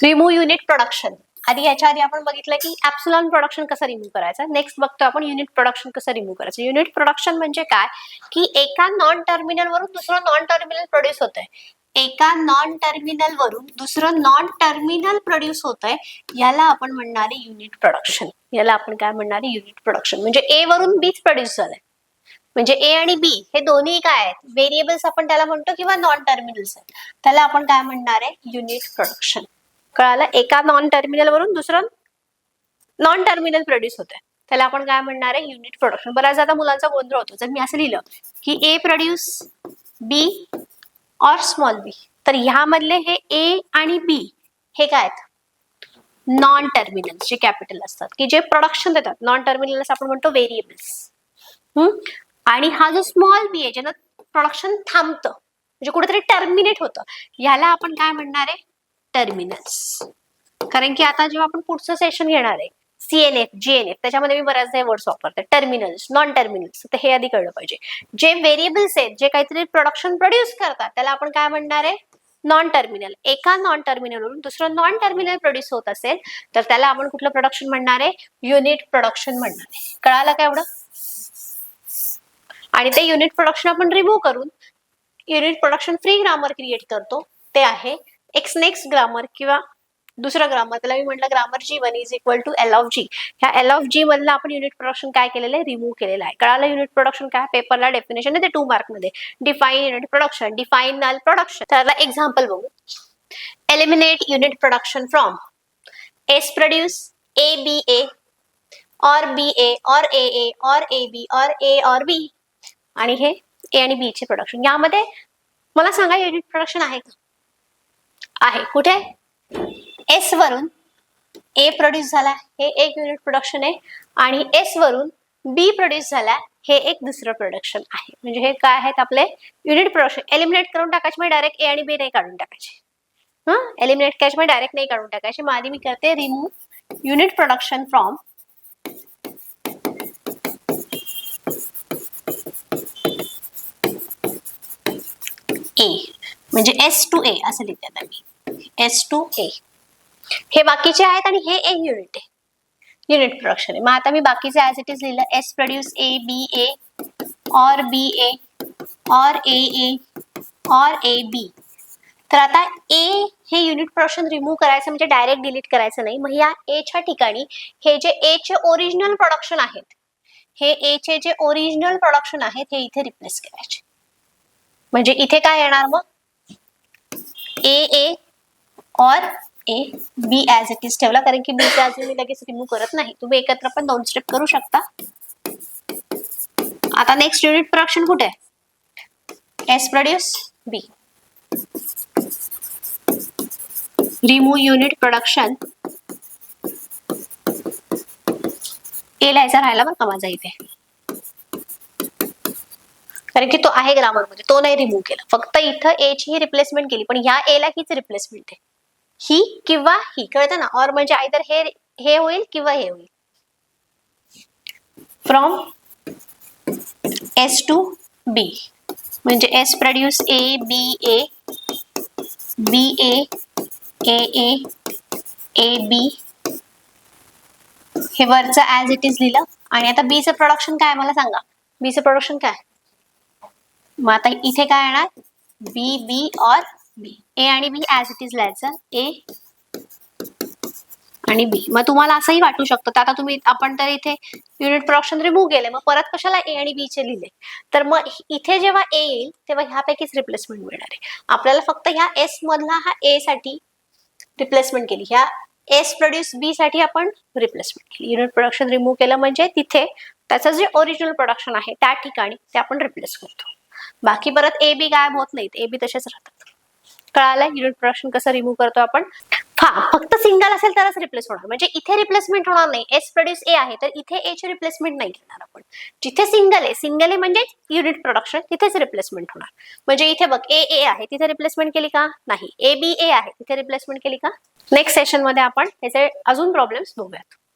Remove unit production. आधी याच्या आधी आपण बघितलं की ऍप्सिलॉन प्रोडक्शन कसं रिमूव्ह करायचं. नेक्स्ट बघतो आपण युनिट प्रोडक्शन कसं रिमूव्ह करायचं. युनिट प्रोडक्शन म्हणजे काय की एका नॉन टर्मिनल वरून दुसरं नॉन टर्मिनल प्रोड्यूस होतंय. एका नॉन टर्मिनल वरून दुसरं नॉन टर्मिनल प्रोड्यूस होतंय, याला आपण म्हणणारे युनिट प्रोडक्शन. याला आपण काय म्हणणारे युनिट प्रोडक्शन. म्हणजे ए वरून बीच प्रोड्यूस झालंय. म्हणजे ए आणि बी हे दोन्ही काय आहेत, व्हेरिएबल्स आपण त्याला म्हणतो किंवा नॉन टर्मिनल्स आहेत. त्याला आपण काय म्हणणार आहे, युनिट प्रोडक्शन. कळालं. एका नॉन टर्मिनल वरून दुसरं नॉन टर्मिनल प्रोड्यूस होतंय, त्याला आपण काय म्हणणार आहे, युनिट प्रोडक्शन. बऱ्याच आता मुलांचा गोंधळ होतो. जर मी असं लिहिलं की ए प्रोड्यूस बी और स्मॉल बी, तर ह्यामधले हे ए आणि बी हे काय आहेत, नॉन टर्मिनल्स जे कॅपिटल असतात, की जे प्रोडक्शन देतात. नॉन टर्मिनल्स आपण म्हणतो व्हेरिएबल्स. आणि हा जो स्मॉल बी आहे ज्यानं प्रोडक्शन थांबतं, म्हणजे कुठेतरी टर्मिनेट होतं, याला आपण काय म्हणणार आहे, टर्मिनल्स. कारण की आता जेव्हा आपण पुढचं सेशन घेणार आहे CNF GNF, त्याच्यामध्ये मी बऱ्याचदा वर्ड्स वापरते, टर्मिनल्स, नॉन टर्मिनल्स. तर हे आधी कळलं पाहिजे. जे व्हेरिएबल्स आहेत जे काहीतरी प्रोडक्शन प्रोड्यूस करतात त्याला आपण काय म्हणणार आहे, नॉन टर्मिनल. एका नॉन टर्मिनलवरून दुसरं नॉन टर्मिनल प्रोड्यूस होत असेल तर त्याला आपण कुठलं प्रोडक्शन म्हणणार आहे, युनिट प्रोडक्शन म्हणणार आहे. कळालं का एवढं. आणि ते युनिट प्रोडक्शन आपण रिमूव्ह करून unit production free grammar create करतो. ते आहे एक्सनेक्स्ट ग्रामर किंवा दुसरं ग्रामर. त्याला मी म्हटलं grammar G1 is equal to L of G. ह्या L ऑफ G मधलं आपण युनिट प्रोडक्शन काय केलेलं आहे, रिमूव्ह केलेलं आहे. कळालं युनिट प्रोडक्शन काय. पेपरला डेफिनेशन आहे ते 2 मार्क मध्ये. Define unit production, define null production. त्याला एक्झाम्पल बघू. Eliminate unit production from S produce ABA और BA और AA और AB और A और B. आणि हे A आणि B चे प्रोडक्शन. यामध्ये मला सांगा युनिट प्रोडक्शन आहे का. आहे. कुठे, S वरून A प्रोड्यूस झाला, हे एक युनिट प्रोडक्शन आहे. आणि S वरून B प्रोड्यूस झाला, हे एक दुसरं प्रोडक्शन आहे. म्हणजे हे काय आहेत आपले युनिट प्रोडक्शन. एलिमिनेट करून टाकायचे म्हणजे डायरेक्ट A आणि B नाही काढून टाकायचे. एलिमिनेट करायचे म्हणजे डायरेक्ट नाही काढून टाकायचे. मग आधी मी करते remove unit production from A, म्हणजे S to A असं लिहिते आता मी. S to A हे बाकीचे आहेत आणि हे एक युनिट आहे, युनिट प्रोडक्शन आहे. मग आता मी बाकीचे ऍज इट इज लिहिलं. S प्रोड्यूस ABA और BA और AA और AB. तर आता A हे युनिट प्रोडक्शन रिमूव्ह करायचं म्हणजे डायरेक्ट डिलीट करायचं नाही. मग या A च्या ठिकाणी हे जे A चे ओरिजिनल प्रोडक्शन आहेत, हे A चे जे ओरिजिनल प्रोडक्शन आहेत हे इथे रिप्लेस करायचे. म्हणजे इथे काय येणार मग, AA और AB ऍज इट इज ठेवला. कारण की B चा अजून मी लगेच रिमूव्ह करत नाही. तुम्ही एकत्र पण 2 स्टेप करू शकता. आता नेक्स्ट युनिट प्रोडक्शन कुठे आहे, S produce B. Remove unit production. A लिहायचा राहिला बरं का माझा इथे, कारण की तो आहे ग्रामर मध्ये, तो नाही रिमूव्ह केला. फक्त इथं A ची ही रिप्लेसमेंट केली, पण ह्या A ला हीच रिप्लेसमेंट आहे, ही किंवा ही. कळतं ना. और म्हणजे आयदर हे होईल किंवा हे होईल. फ्रॉम S to B म्हणजे S produce ABA BA AA AB. हे वरचं ऍज इट इज लिहिलं. आणि आता B चं प्रोडक्शन काय मला सांगा, B चं प्रोडक्शन काय. मग आता इथे काय येणार, B और B. A आणि B ऍज इट इज लिहायचं, A आणि B. मग तुम्हाला असंही वाटू शकतं आता तुम्ही, आपण तर इथे युनिट प्रोडक्शन रिमूव्ह केले, मग परत कशाला A आणि B चे लिहिले. तर मग इथे जेव्हा A येईल तेव्हा ह्यापैकीच रिप्लेसमेंट मिळणार आहे आपल्याला. फक्त ह्या S मधला हा A साठी रिप्लेसमेंट केली, ह्या S प्रोड्यूस B साठी आपण रिप्लेसमेंट केली. युनिट प्रोडक्शन रिमूव्ह केलं म्हणजे तिथे त्याचं जे ओरिजिनल प्रोडक्शन आहे त्या ठिकाणी ते आपण रिप्लेस करतो. बाकी परत AB गायब होत नाहीत, AB तसेच राहतात. कळालं युनिट प्रोडक्शन कसं रिमूव्ह करतो आपण. हा, फक्त सिंगल असेल तरच रिप्लेस होणार. म्हणजे इथे रिप्लेसमेंट होणार नाही. S प्रोड्यूस A आहे तर इथे A ची रिप्लेसमेंट नाही करणार आपण. जिथे सिंगल आहे म्हणजे युनिट प्रोडक्शन, तिथेच रिप्लेसमेंट होणार. म्हणजे इथे बघ AA आहे, तिथे रिप्लेसमेंट केली का नाही. ABA आहे, तिथे रिप्लेसमेंट केली का. नेक्स्ट सेशन मध्ये आपण याचे अजून प्रॉब्लेम्स बघूयात.